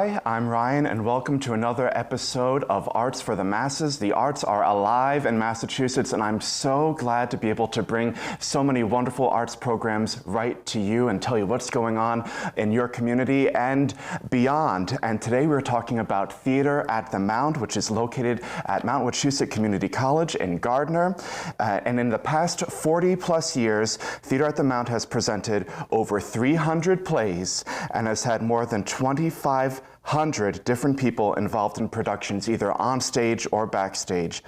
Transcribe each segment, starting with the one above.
Hi, I'm Ryan, and welcome to another episode of Arts for the Masses. The arts are alive in Massachusetts, and I'm so glad to be able to bring so many wonderful arts programs right to you and tell you what's going on in your community and beyond. And today we're talking about Theater at the Mount, which is located at Mount Wachusett Community College in Gardner. And in the past 40 plus years, Theater at the Mount has presented over 300 plays and has had more than 2,500 different people involved in productions, either on stage or backstage.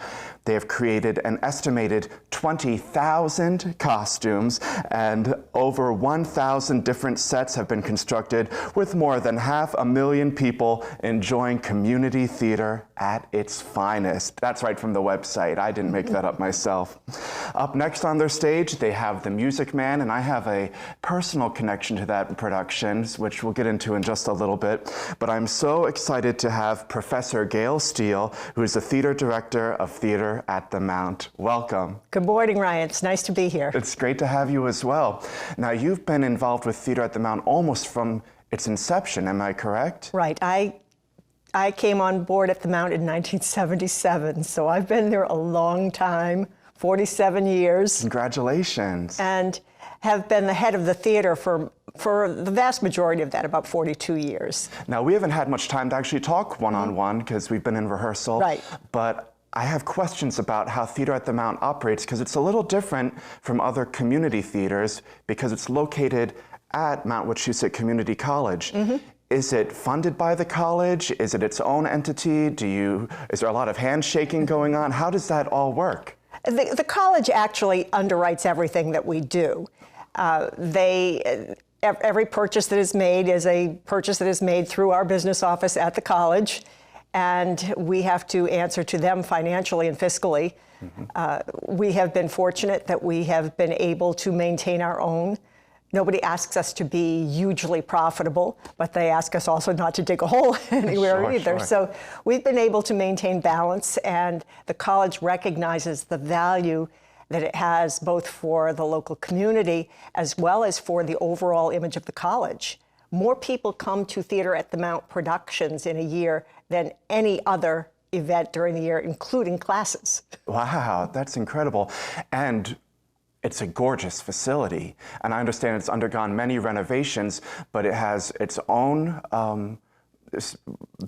They have created an estimated 20,000 costumes, and over 1,000 different sets have been constructed, with more than 500,000 people enjoying community theater at its finest. That's right from the website. I didn't make that up myself. Up next on their stage, they have The Music Man, and I have a personal connection to that production, which we'll get into in just a little bit. But I'm so excited to have Professor Gail Steele, who is the theater director of Theater at the Mount. Welcome. Good morning, Ryan. It's nice to be here. It's great to have you as well. Now, you've been involved with Theater at the Mount almost from its inception, am I correct? Right. I came on board at the Mount in 1977, so I've been there a long time, 47 years. Congratulations. And have been the head of the theater for the vast majority of that, about 42 years. Now, we haven't had much time to actually talk one-on-one because we've been in rehearsal. Right. But I have questions about how Theater at the Mount operates because it's a little different from other community theaters because it's located at Mount Wachusett Community College. Mm-hmm. Is it funded by the college? Is it its own entity? Is there a lot of handshaking going on? How does that all work? The college actually underwrites everything that we do. Every purchase that is made is a purchase that is made through our business office at the college, and we have to answer to them financially and fiscally. Mm-hmm. We have been fortunate that we have been able to maintain our own. Nobody asks us to be hugely profitable, but they ask us also not to dig a hole anywhere either. Sure. So we've been able to maintain balance, and the college recognizes the value that it has both for the local community as well as for the overall image of the college. More people come to Theater at the Mount productions in a year than any other event during the year, including classes. Wow, that's incredible. And it's a gorgeous facility, and I understand it's undergone many renovations, but it has its own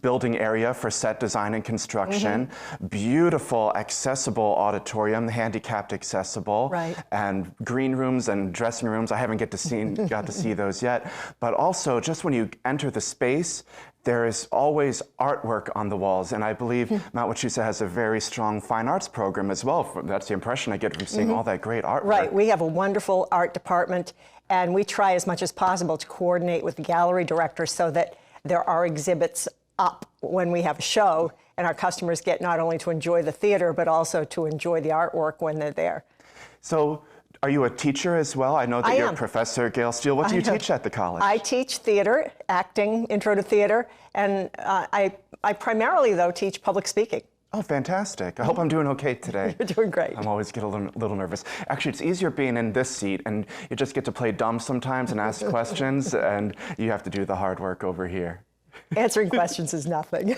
building area for set design and construction, mm-hmm. Beautiful, accessible auditorium, handicapped accessible, right. And green rooms and dressing rooms. I haven't got to see those yet, but also just when you enter the space, there is always artwork on the walls, and I believe Mount Wachusett has a very strong fine arts program as well. That's the impression I get from seeing all that great artwork. Right, we have a wonderful art department, and we try as much as possible to coordinate with the gallery director so that there are exhibits up when we have a show, and our customers get not only to enjoy the theater, but also to enjoy the artwork when they're there. So, are you a teacher as well? I know that you're Professor Gail Steele. What do you teach at the college? I teach theater, acting, intro to theater, and I primarily, though, teach public speaking. Oh, fantastic. I hope I'm doing okay today. You're doing great. I'm always get a little nervous. Actually, it's easier being in this seat, and you just get to play dumb sometimes and ask questions, and you have to do the hard work over here. Answering questions is nothing.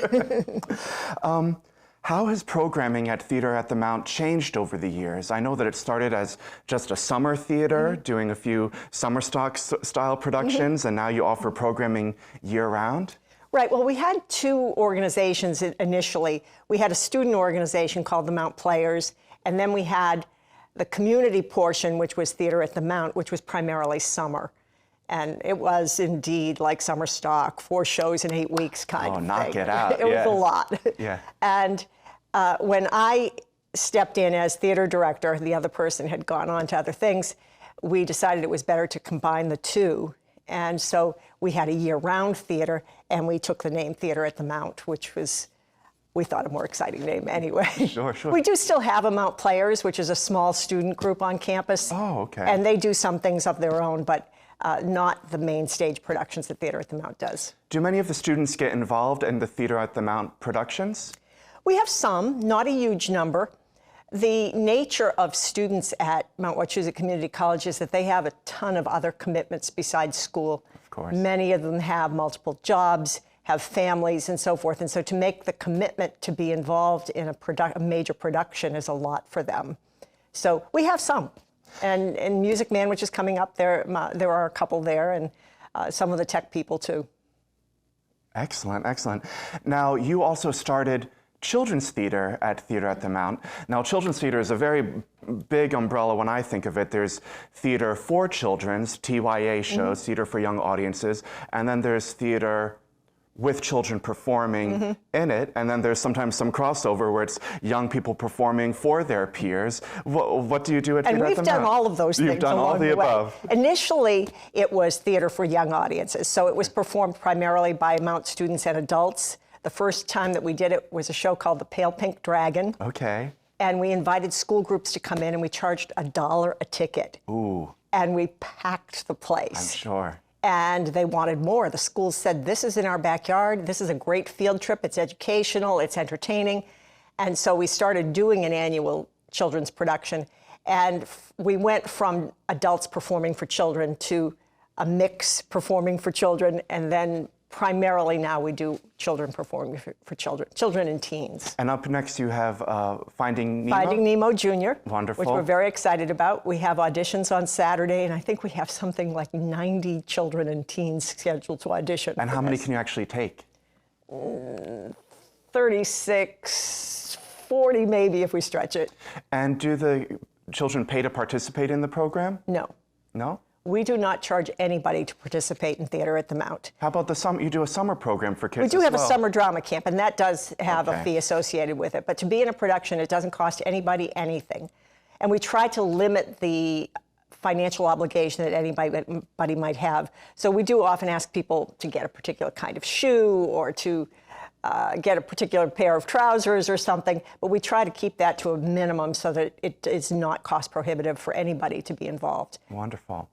How has programming at Theater at the Mount changed over the years? I know that it started as just a summer theater, mm-hmm. doing a few summer stock style productions, mm-hmm. and now you offer programming year-round? Right. Well, we had two organizations initially. We had a student organization called the Mount Players, and then we had the community portion, which was Theater at the Mount, which was primarily summer. And it was indeed like summer stock, 4 shows in 8 weeks kind of thing. Knock it out. It was a lot. Yeah. And when I stepped in as theater director, the other person had gone on to other things, we decided it was better to combine the two. And so we had a year-round theater, and we took the name Theater at the Mount, which was, we thought, a more exciting name anyway. Sure. We do still have a Mount Players, which is a small student group on campus. Oh, okay. And they do some things of their own, but not the main stage productions that Theater at the Mount does. Do many of the students get involved in the Theater at the Mount productions? We have some, not a huge number. The nature of students at Mount Wachusett Community College is that they have a ton of other commitments besides school. Of course. Many of them have multiple jobs, have families and so forth. And so to make the commitment to be involved in a major production is a lot for them. So we have some. And Music Man, which is coming up, there are a couple there, and some of the tech people too. Excellent, excellent. Now, you also started children's theater at Theater at the Mount. Now, children's theater is a very big umbrella when I think of it. There's theater for children's, TYA shows, theater for young audiences, and then there's theater with children performing in it, and then there's sometimes some crossover where it's young people performing for their peers. What do you do at Theater at the Mount? And we've done all of those things. You've done all the above. Initially, it was theater for young audiences, so it was performed primarily by Mount students and adults. The first time that we did it was a show called The Pale Pink Dragon. Okay. And we invited school groups to come in, and we charged $1 a ticket. Ooh. And we packed the place. I'm sure. And they wanted more. The schools said, this is in our backyard. This is a great field trip. It's educational. It's entertaining. And so we started doing an annual children's production. And we went from adults performing for children to a mix performing for children. And then primarily now we do children performing for children and teens. And up next you have Finding Nemo? Finding Nemo Jr., Wonderful. which we're very excited about. We have auditions on Saturday, and I think we have something like 90 children and teens scheduled to audition. And how many can you actually take? 36, 40 maybe if we stretch it. And do the children pay to participate in the program? No. No? We do not charge anybody to participate in Theater at the Mount. How about the summer? You do a summer program for kids We do as have well. a summer drama camp, and that does have Okay. a fee associated with it. But to be in a production, it doesn't cost anybody anything. And we try to limit the financial obligation that anybody might have. So we do often ask people to get a particular kind of shoe or to get a particular pair of trousers or something, but we try to keep that to a minimum so that it is not cost prohibitive for anybody to be involved. Wonderful.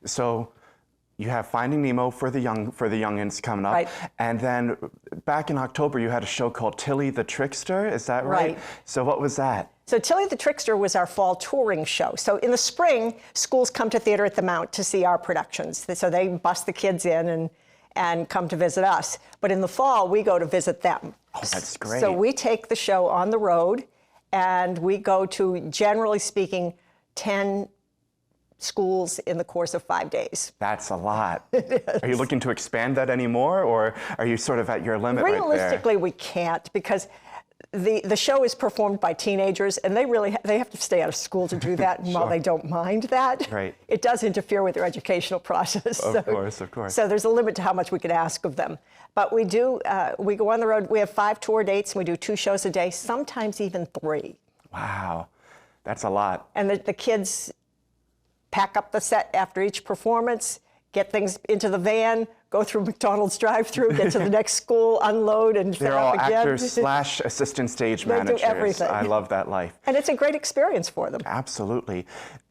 So you have Finding Nemo for the youngins coming up. Right. And then back in October, you had a show called Tilly the Trickster. Is that right? Right. So what was that? So Tilly the Trickster was our fall touring show. So in the spring, schools come to Theater at the Mount to see our productions. So they bus the kids in and come to visit us. But in the fall, we go to visit them. Oh, that's great. So we take the show on the road, and we go to, generally speaking, 10 schools in the course of 5 days. That's a lot. Are you looking to expand that anymore, or are you sort of at your limit right there? Realistically, we can't, because the show is performed by teenagers, and they have to stay out of school to do that. And while they don't mind that, Right. it does interfere with their educational process. Of course, of course. So there's a limit to how much we can ask of them. But we do. We go on the road. We have 5 tour dates, and we do 2 shows a day, sometimes even 3. Wow, that's a lot. And the kids pack up the set after each performance, get things into the van, go through McDonald's drive-thru, get to the next school, unload, and set They're all up again. actors / assistant stage They do managers. everything. I love that life. And it's a great experience for them. Absolutely.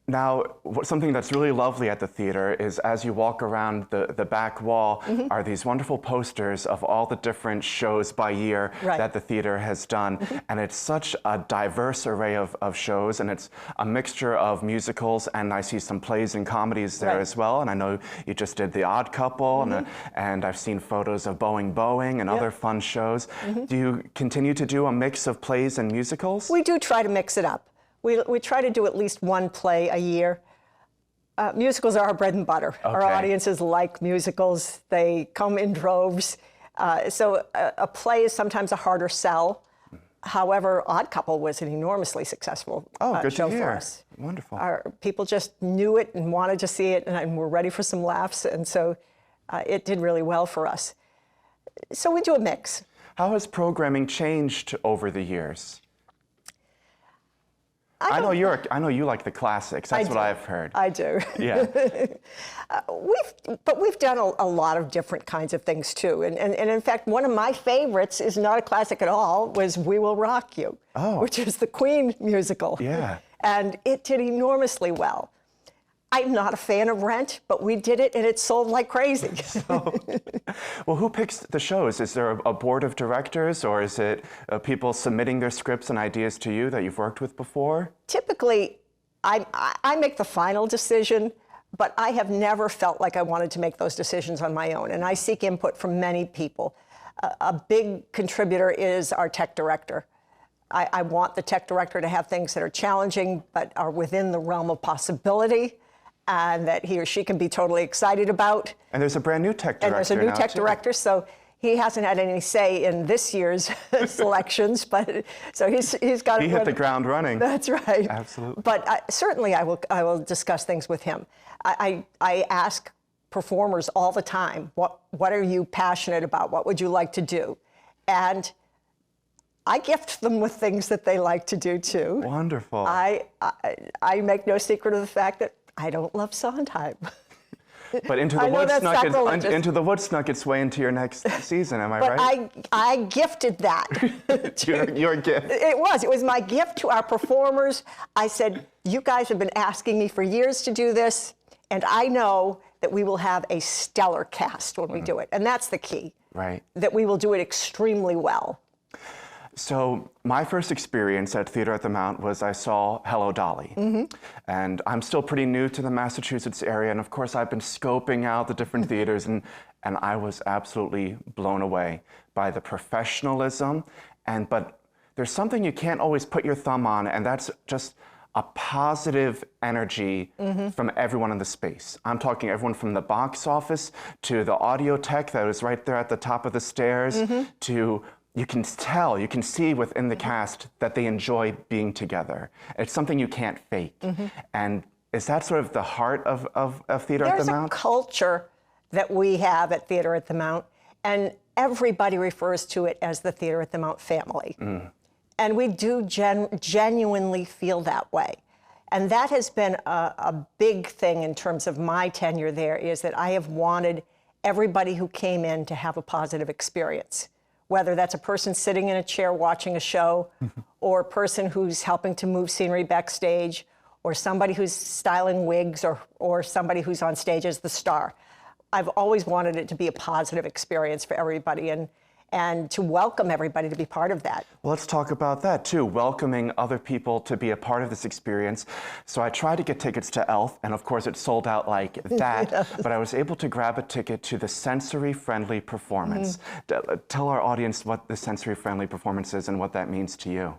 Now, something that's really lovely at the theater is as you walk around the back wall are these wonderful posters of all the different shows by year Right. that the theater has done. And it's such a diverse array of shows, and it's a mixture of musicals, and I see some plays and comedies there Right. as well. And I know you just did The Odd Couple, and I've seen photos of Boeing and other fun shows. Do you continue to do a mix of plays and musicals? We do try to mix it up. We try to do at least 1 play a year. Musicals are our bread and butter. Our Okay. audiences like musicals. They come in droves. So a play is sometimes a harder sell. However, Odd Couple was an enormously successful Good show to hear. for us. Wonderful. Our people just knew it and wanted to see it, and were ready for some laughs, and so it did really well for us. So we do a mix. How has programming changed over the years? I know you like the classics. That's what do. I've heard. I do. Yeah. We've done a lot of different kinds of things too, and in fact, one of my favorites is not a classic at all. Was We Will Rock You, which is the Queen musical. Yeah. And it did enormously well. I'm not a fan of Rent, but we did it, and it sold like crazy. Well, who picks the shows? Is there a board of directors, or is it people submitting their scripts and ideas to you that you've worked with before? Typically, I make the final decision, but I have never felt like I wanted to make those decisions on my own, and I seek input from many people. a big contributor is our tech director. I want the tech director to have things that are challenging but are within the realm of possibility, and that he or she can be totally excited about. And there's a brand new tech director. And there's a new tech director, so he hasn't had any say in this year's selections, but so he's got. He hit the ground running. That's right. Absolutely. But certainly, I will discuss things with him. I ask performers all the time, what are you passionate about? What would you like to do? And I gift them with things that they like to do too. Wonderful. I make no secret of the fact that I don't love Sondheim. But Into the Woods snuck its way into your next season, am I right? But I gifted that. Your gift. It was my gift to our performers. I said, you guys have been asking me for years to do this, and I know that we will have a stellar cast when we do it. And that's the key. Right. That we will do it extremely well. So my first experience at Theater at the Mount was I saw Hello, Dolly. And I'm still pretty new to the Massachusetts area. And of course, I've been scoping out the different theaters, and I was absolutely blown away by the professionalism. But there's something you can't always put your thumb on, and that's just a positive energy from everyone in the space. I'm talking everyone from the box office to the audio tech that was right there at the top of the stairs to you can see within the cast that they enjoy being together. It's something you can't fake. And is that sort of the heart of Theater at the Mount? There's a culture that we have at Theater at the Mount, and everybody refers to it as the Theater at the Mount family. And we do genuinely feel that way. And that has been a big thing in terms of my tenure there, is that I have wanted everybody who came in to have a positive experience. Whether that's a person sitting in a chair watching a show, or a person who's helping to move scenery backstage, or somebody who's styling wigs, or somebody who's on stage as the star. I've always wanted it to be a positive experience for everybody, and to welcome everybody to be part of that. Well, let's talk about that too, welcoming other people to be a part of this experience. So I tried to get tickets to ELF, and of course it sold out like that, but I was able to grab a ticket to the Sensory Friendly Performance. Tell our audience what the Sensory Friendly Performance is and what that means to you.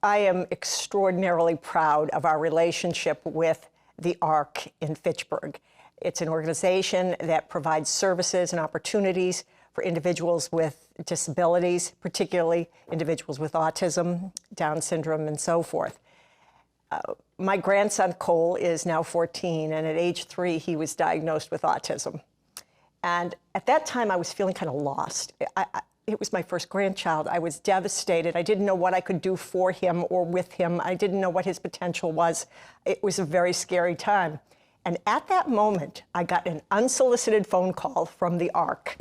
I am extraordinarily proud of our relationship with the ARC in Fitchburg. It's an organization that provides services and opportunities for individuals with disabilities, particularly individuals with autism, Down syndrome, and so forth. My grandson, Cole, is now 14, and at age 3, he was diagnosed with autism. And at that time, I was feeling kind of lost. It was my first grandchild. I was devastated. I didn't know what I could do for him or with him. I didn't know what his potential was. It was a very scary time. And at that moment, I got an unsolicited phone call from the ARC.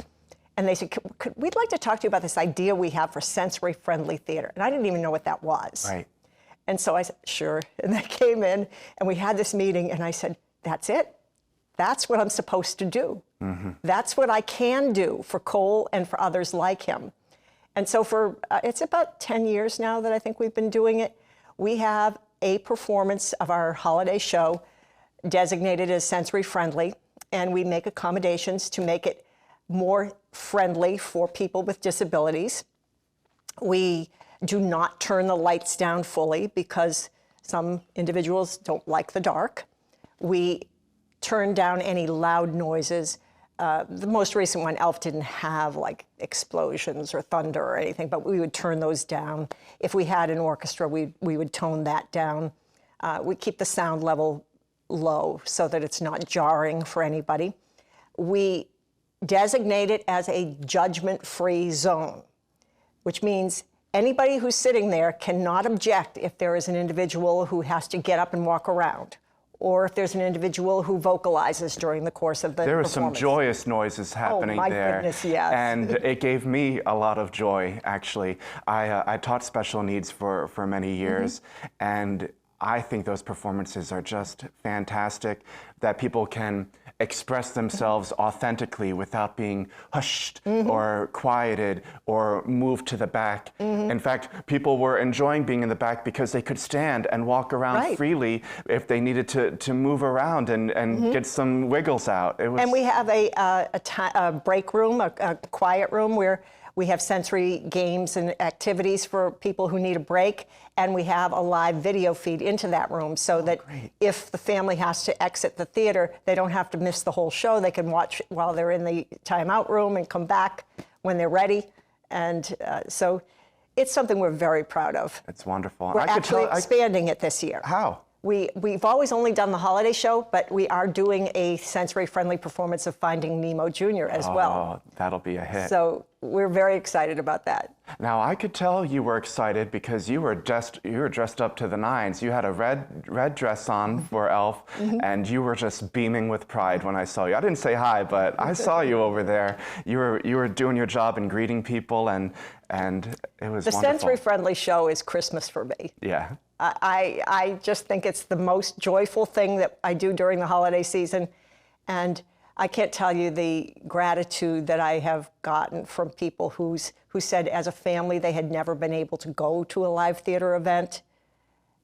And they said, we'd like to talk to you about this idea we have for sensory-friendly theater. And I didn't even know what that was. Right. And so I said, sure. And they came in, and we had this meeting, and I said, that's it. That's what I'm supposed to do. That's what I can do for Cole and for others like him. And so for, it's about 10 years now that I think we've been doing it. We have a performance of our holiday show designated as sensory-friendly, and we make accommodations to make it more friendly for people with disabilities. We do not turn the lights down fully because some individuals don't like the dark. We turn down any loud noises. The most recent one, ELF, didn't have like explosions or thunder or anything, but we would turn those down. If we had an orchestra, we would tone that down. We keep the sound level low so that it's not jarring for anybody. We designate it as a judgment-free zone, which means anybody who's sitting there cannot object if there is an individual who has to get up and walk around, or if there's an individual who vocalizes during the course of the There were performance. some joyous noises happening there. Oh, my goodness, yes. And it gave me a lot of joy, actually. I taught special needs for many years, and I think those performances are just fantastic, that people can express themselves authentically without being hushed or quieted or moved to the back. In fact, people were enjoying being in the back because they could stand and walk around freely if they needed to move around and get some wiggles out. It was... And we have a break room, a quiet room where We have sensory games and activities for people who need a break, and we have a live video feed into that room so that if the family has to exit the theater, they don't have to miss the whole show. They can watch while they're in the timeout room and come back when they're ready. And so it's something we're very proud of. It's wonderful. We're actually expanding it this year. How? We've always only done the holiday show, but we are doing a sensory-friendly performance of Finding Nemo Jr. as well. Oh, that'll be a hit. So we're very excited about that. Now, I could tell you were excited because you were dressed up to the nines. You had a red dress on for Elf, and you were just beaming with pride when I saw you. I didn't say hi, but I saw you over there. You were doing your job and greeting people, and it was The wonderful. sensory-friendly show is Christmas for me. Yeah. I just think it's the most joyful thing that I do during the holiday season. And I can't tell you the gratitude that I have gotten from people who said as a family they had never been able to go to a live theater event,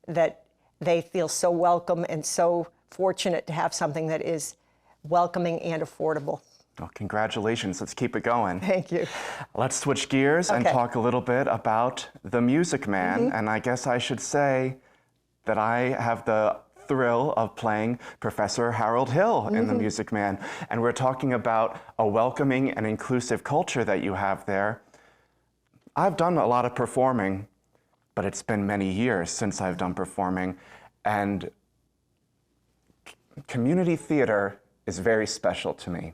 that they feel so welcome and so fortunate to have something that is welcoming and affordable. Well, congratulations. Let's keep it going. Thank you. Let's switch gears and talk a little bit about The Music Man. And I guess I should say that I have the thrill of playing Professor Harold Hill in The Music Man. And we're talking about a welcoming and inclusive culture that you have there. I've done a lot of performing, but it's been many years since I've done performing. And community theater is very special to me.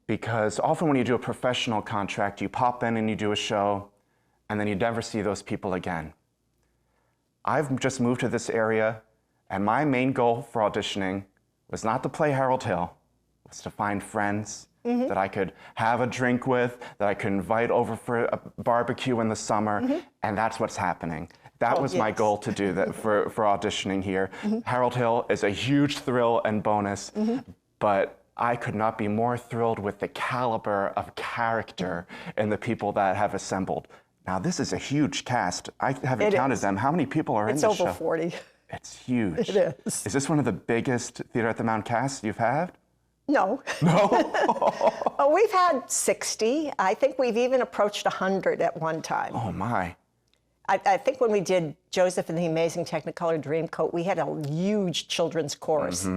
Because often when you do a professional contract, you pop in and you do a show, and then you never see those people again. I've just moved to this area, and my main goal for auditioning was not to play Harold Hill, it was to find friends that I could have a drink with, that I could invite over for a barbecue in the summer, and that's what's happening. That was my goal to do that for auditioning here. Harold Hill is a huge thrill and bonus, but I could not be more thrilled with the caliber of character and the people that have assembled. Now, this is a huge cast. I haven't counted them. How many people are in this show? It's over 40. It's huge. It is. Is this one of the biggest Theater at the Mound casts you've had? No. No? We've had 60. I think we've even approached 100 at one time. Oh, my. I think when we did Joseph and the Amazing Technicolor Dreamcoat, we had a huge children's chorus.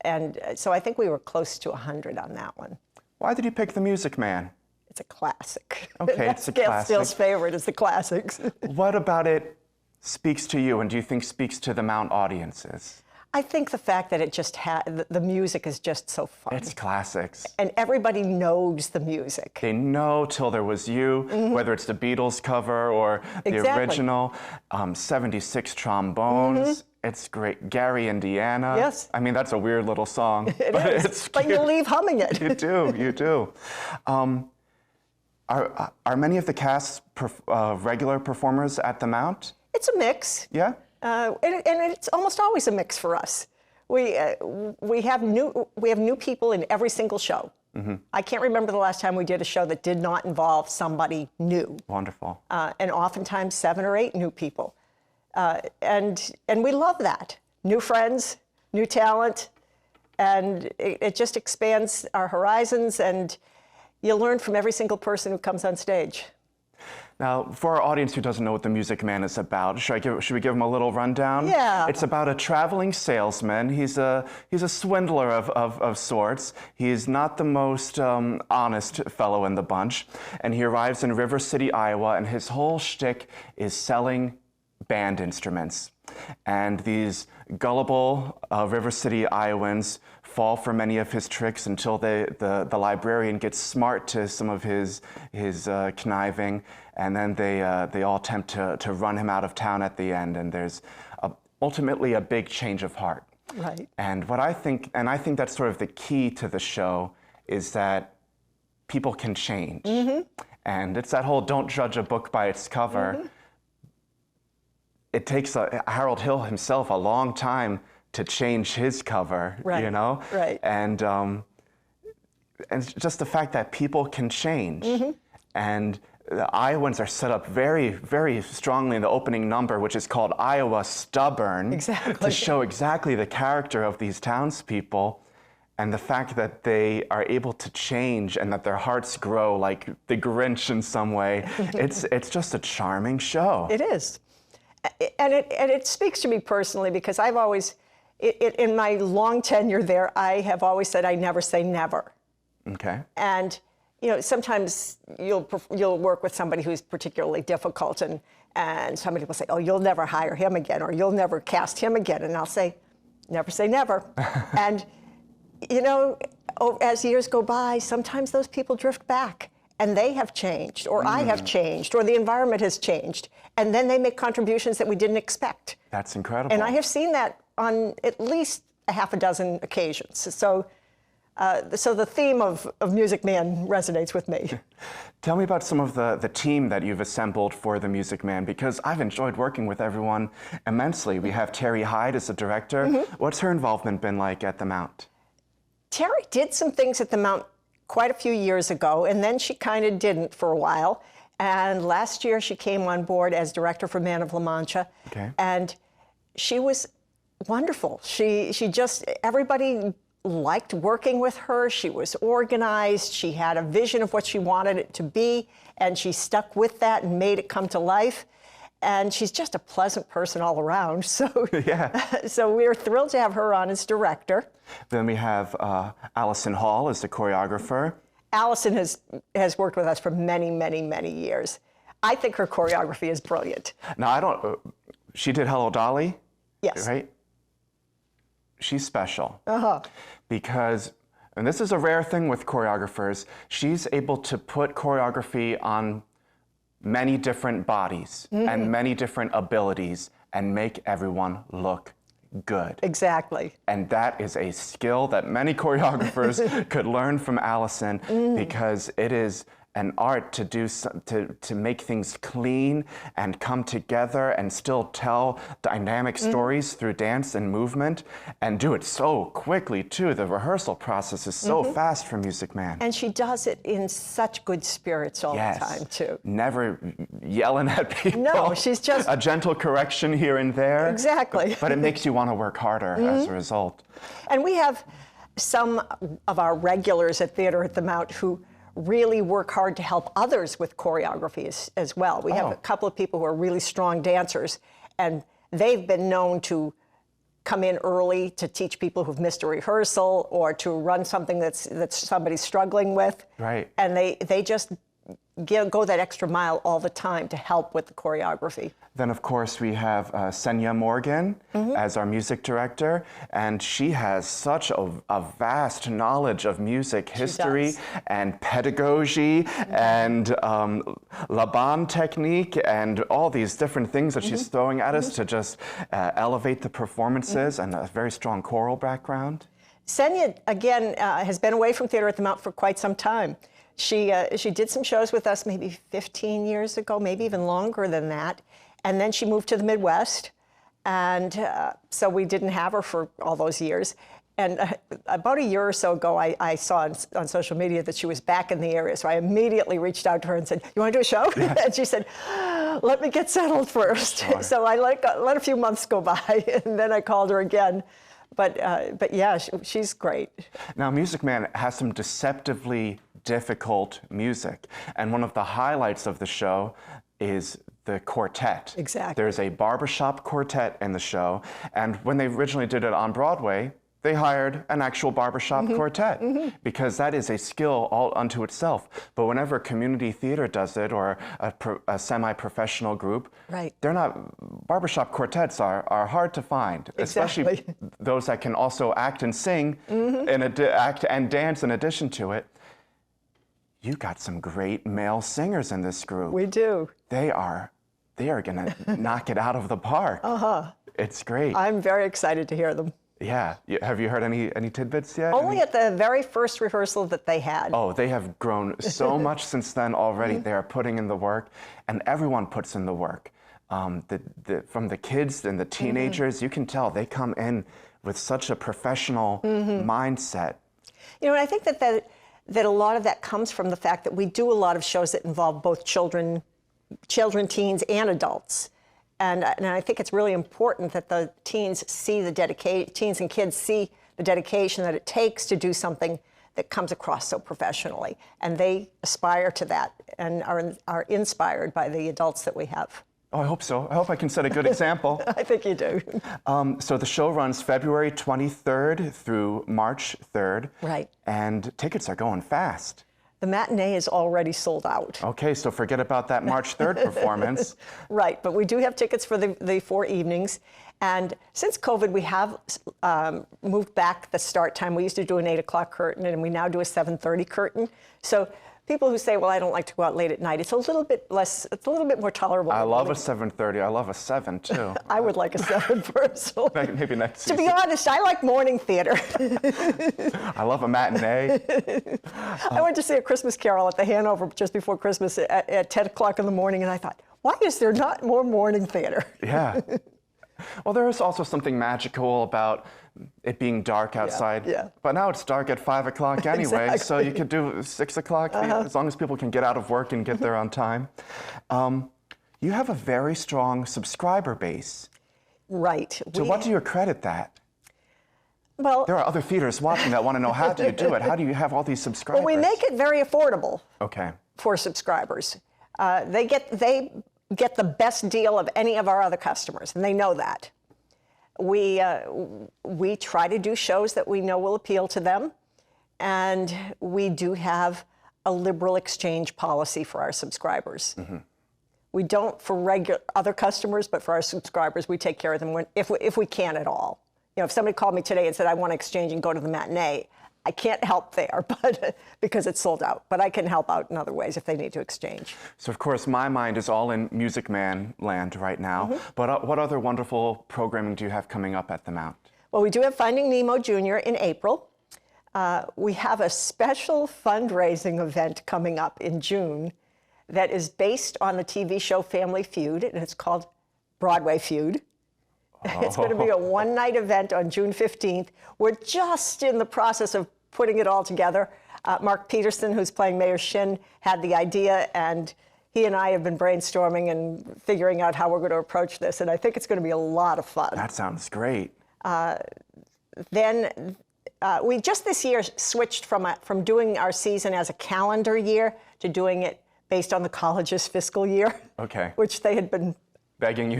And so I think we were close to 100 on that one. Why did you pick The Music Man? It's a classic. Okay, it's a classic. Steele's favorite is the classics. What about it speaks to you, and do you think speaks to the Mount audiences? I think the fact that it just the music is just so fun. It's classics. And everybody knows the music. They know Till There Was You, whether it's the Beatles cover or the original, 76 trombones. It's great. Gary, Indiana. Yes. I mean, that's a weird little song. It is. It's but you leave humming it. You do, you do. Are many of the cast's regular performers at the Mount? It's a mix. Yeah? And it's almost always a mix for us. We have new people in every single show. I can't remember the last time we did a show that did not involve somebody new. Wonderful. And oftentimes 7 or 8 new people. And we love that. New friends, new talent, and it just expands our horizons, and you learn from every single person who comes on stage. Now, for our audience who doesn't know what The Music Man is about, should we give them a little rundown? Yeah. It's about a traveling salesman. He's a swindler of sorts. He's not the most honest fellow in the bunch. And he arrives in River City, Iowa, and his whole shtick is selling band instruments. And these gullible River City Iowans fall for many of his tricks until the librarian gets smart to some of his conniving, and then they all attempt to run him out of town at the end, and there's ultimately a big change of heart. Right. And I think that's sort of the key to the show, is that people can change. And it's that whole don't judge a book by its cover. It takes Harold Hill himself a long time to change his cover, you know? Right. And just the fact that people can change. And the Iowans are set up very, very strongly in the opening number, which is called Iowa Stubborn. Exactly. To show exactly the character of these townspeople. And the fact that they are able to change and that their hearts grow like the Grinch in some way, it's just a charming show. It is. And it speaks to me personally because I've always, in my long tenure there, I have always said I never say never. Okay. And sometimes you'll work with somebody who's particularly difficult, and somebody will say, "Oh, you'll never hire him again," or "You'll never cast him again," and I'll say never. And as years go by, sometimes those people drift back, and they have changed, or I have changed, or the environment has changed, and then they make contributions that we didn't expect. That's incredible. And I have seen that on at least a half a dozen occasions. So the theme of Music Man resonates with me. Tell me about some of the team that you've assembled for the Music Man, because I've enjoyed working with everyone immensely. We have Terry Hyde as the director. What's her involvement been like at the Mount? Terry did some things at the Mount quite a few years ago, and then she kind of didn't for a while. And last year she came on board as director for Man of La Mancha. Okay. And she was wonderful. She just, everybody liked working with her. She was organized. She had a vision of what she wanted it to be, and she stuck with that and made it come to life. And she's just a pleasant person all around. So, yeah. So we're thrilled to have her on as director. Then we have Allison Hall as the choreographer. Allison has worked with us for many, many, many years. I think her choreography is brilliant. Now, she did Hello, Dolly? Yes. Right? She's special. Because, and this is a rare thing with choreographers, she's able to put choreography on many different bodies and many different abilities and make everyone look good. Exactly. And that is a skill that many choreographers could learn from Allison, because it is an art to do to make things clean and come together and still tell dynamic stories through dance and movement, and do it so quickly too. The rehearsal process is so fast for Music Man. And she does it in such good spirits all the time too. Never yelling at people. No, she's just a gentle correction here and there. Exactly. But it makes you want to work harder as a result. And we have some of our regulars at Theater at the Mount who really work hard to help others with choreography as well. We have a couple of people who are really strong dancers, and they've been known to come in early to teach people who've missed a rehearsal or to run something that's somebody's struggling with. Right. And they just go that extra mile all the time to help with the choreography. Then, of course, we have Senya Morgan as our music director, and she has such a vast knowledge of music history and pedagogy and Laban technique and all these different things that she's throwing at us to just elevate the performances, and a very strong choral background. Senya, again, has been away from Theater at the Mount for quite some time. She did some shows with us maybe 15 years ago, maybe even longer than that. And then she moved to the Midwest. And so we didn't have her for all those years. And about a year or so ago, I saw on social media that she was back in the area. So I immediately reached out to her and said, "You want to do a show?" Yeah. And she said, "Let me get settled first." Sure. So I let a few months go by, and then I called her again. But yeah, she's great. Now, Music Man has some deceptively difficult music. And one of the highlights of the show is the quartet. Exactly. There's a barbershop quartet in the show. And when they originally did it on Broadway, they hired an actual barbershop quartet, because that is a skill all unto itself. But whenever community theater does it, or a semi-professional group, they're not, barbershop quartets are hard to find, especially those that can also act and sing, act and dance in addition to it. You got some great male singers in this group. We do. They are gonna knock it out of the park. It's great. I'm very excited to hear them. Yeah. Have you heard any tidbits yet? Only at the very first rehearsal that they had. Oh, they have grown so much since then already. They are putting in the work, and everyone puts in the work. From the kids and the teenagers, you can tell they come in with such a professional mindset. You know, and I think that a lot of that comes from the fact that we do a lot of shows that involve both children, teens, and adults. And I think it's really important that the teens see the teens and kids see the dedication that it takes to do something that comes across so professionally. And they aspire to that and are inspired by the adults that we have. Oh, I hope so. I hope I can set a good example. I think you do. So the show runs February 23rd through March 3rd. Right. And tickets are going fast. The matinee is already sold out. Okay, so forget about that March 3rd performance. Right, but we do have tickets for the 4 evenings. And since COVID, we have moved back the start time. We used to do an 8 o'clock curtain, and we now do a 7:30 curtain. So people who say, well, I don't like to go out late at night, it's a little bit more tolerable. I love a 7:30. I love a 7 too. I would like a 7 personally. Maybe next season. To be honest, I like morning theater. I love a matinee. I went to see A Christmas Carol at the Hanover just before Christmas at 10 o'clock in the morning, and I thought, why is there not more morning theater? Yeah. Well, there is also something magical about it being dark outside. Yeah. But now it's dark at 5 o'clock anyway, Exactly. so you could do 6 o'clock, as long as people can get out of work and get there on time. You have a very strong subscriber base. Right. To what do you credit that? Well, There are other theaters watching that want to know, how do you do it? How do you have all these subscribers? we make it very affordable Okay. for subscribers. They get the best deal of any of our other customers, and they know that. We try to do shows that we know will appeal to them, and we do have a liberal exchange policy for our subscribers. Mm-hmm. We don't for other customers, but for our subscribers, we take care of them if we can at all. You know, if somebody called me today and said, I want to exchange and go to the matinee, I can't help there, but because it's sold out. But I can help out in other ways if they need to exchange. So, of course, my mind is all in Music Man land right now. Mm-hmm. But what other wonderful programming do you have coming up at the Mount? Well, we do have Finding Nemo Jr. in April. We have a special fundraising event coming up in June that is based on the TV show Family Feud, and it's called Broadway Feud. It's going to be a one-night event on June 15th. We're just in the process of putting it all together. Mark Peterson, who's playing Mayor Shin, had the idea, and he and I have been brainstorming and figuring out how we're going to approach this, and I think it's going to be a lot of fun. That sounds great. Then we just this year switched from doing our season as a calendar year to doing it based on the college's fiscal year. Okay. Which they had been Begging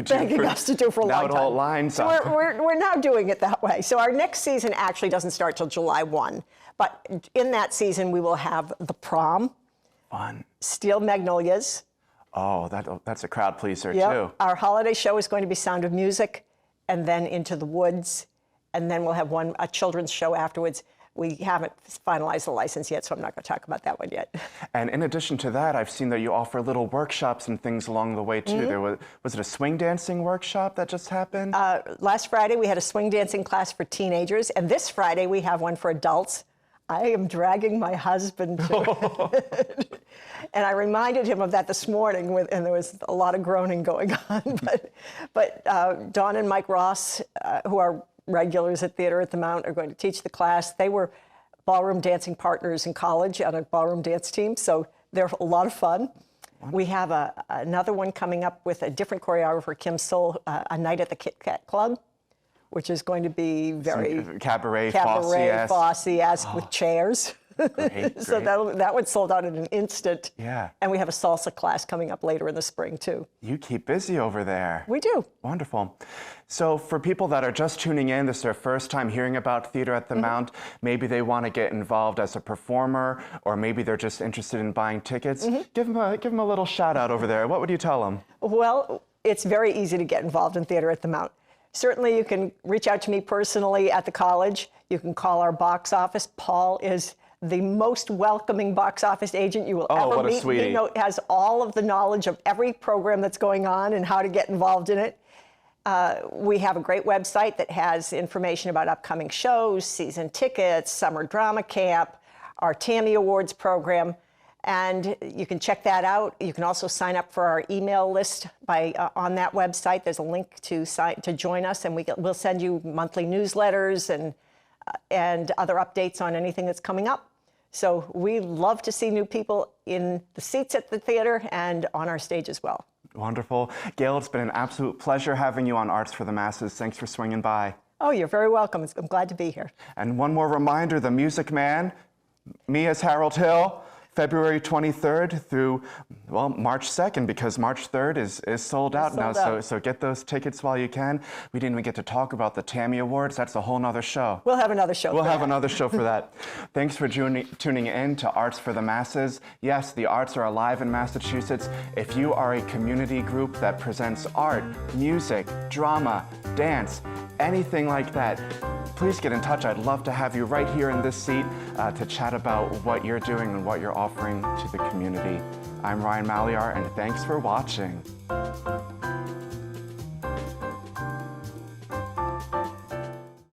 us to do for a long time. Now it all lines so up. We're now doing it that way. So our next season actually doesn't start till July 1. But in that season, we will have The Prom, Fun. Steel Magnolias. Oh, that's a crowd pleaser, Yep. too. Our holiday show is going to be Sound of Music, and then Into the Woods. And then we'll have a children's show afterwards. We haven't finalized the license yet, so I'm not going to talk about that one yet. And in addition to that, I've seen that you offer little workshops and things along the way, too. Mm-hmm. There was it a swing dancing workshop that just happened? Last Friday, we had a swing dancing class for teenagers, and this Friday, we have one for adults. I am dragging my husband to it. And I reminded him of that this morning, and there was a lot of groaning going on. But Dawn and Mike Ross, who are regulars at Theater at the Mount, are going to teach the class. They were ballroom dancing partners in college on a ballroom dance team, so they're a lot of fun. We have another one coming up with a different choreographer, Kim Soul, a night at the Kit Kat Club, which is going to be very cabaret Fosse-esque with chairs. Great, So that one sold out in an instant. Yeah. And we have a salsa class coming up later in the spring, too. You keep busy over there. We do. Wonderful. So for people that are just tuning in, this is their first time hearing about Theater at the Mount, maybe they want to get involved as a performer, or maybe they're just interested in buying tickets. Give them a little shout out over there. What would you tell them? Well, it's very easy to get involved in Theater at the Mount. Certainly, you can reach out to me personally at the college. You can call our box office. Paul is the most welcoming box office agent you will ever what a meet. sweetie. He has all of the knowledge of every program that's going on and how to get involved in it. We have a great website that has information about upcoming shows, season tickets, summer drama camp, our Tammy Awards program, and you can check that out. You can also sign up for our email list on that website. There's a link to join us, and we'll send you monthly newsletters and other updates on anything that's coming up. So we love to see new people in the seats at the theater and on our stage as well. Wonderful. Gail, it's been an absolute pleasure having you on Arts for the Masses. Thanks for swinging by. Oh, you're very welcome. I'm glad to be here. And one more reminder, The Music Man, me as Harold Hill, February 23rd through, well, March 2nd, because March 3rd is sold out now. So get those tickets while you can. We didn't even get to talk about the Tammy Awards. That's a whole nother show. We'll have another show. We'll have another show for that. Thanks for tuning in to Arts for the Masses. Yes, the arts are alive in Massachusetts. If you are a community group that presents art, music, drama, dance, anything like that, please get in touch. I'd love to have you right here in this seat to chat about what you're doing and what you're offering to the community. I'm Ryan Maliar, and thanks for watching.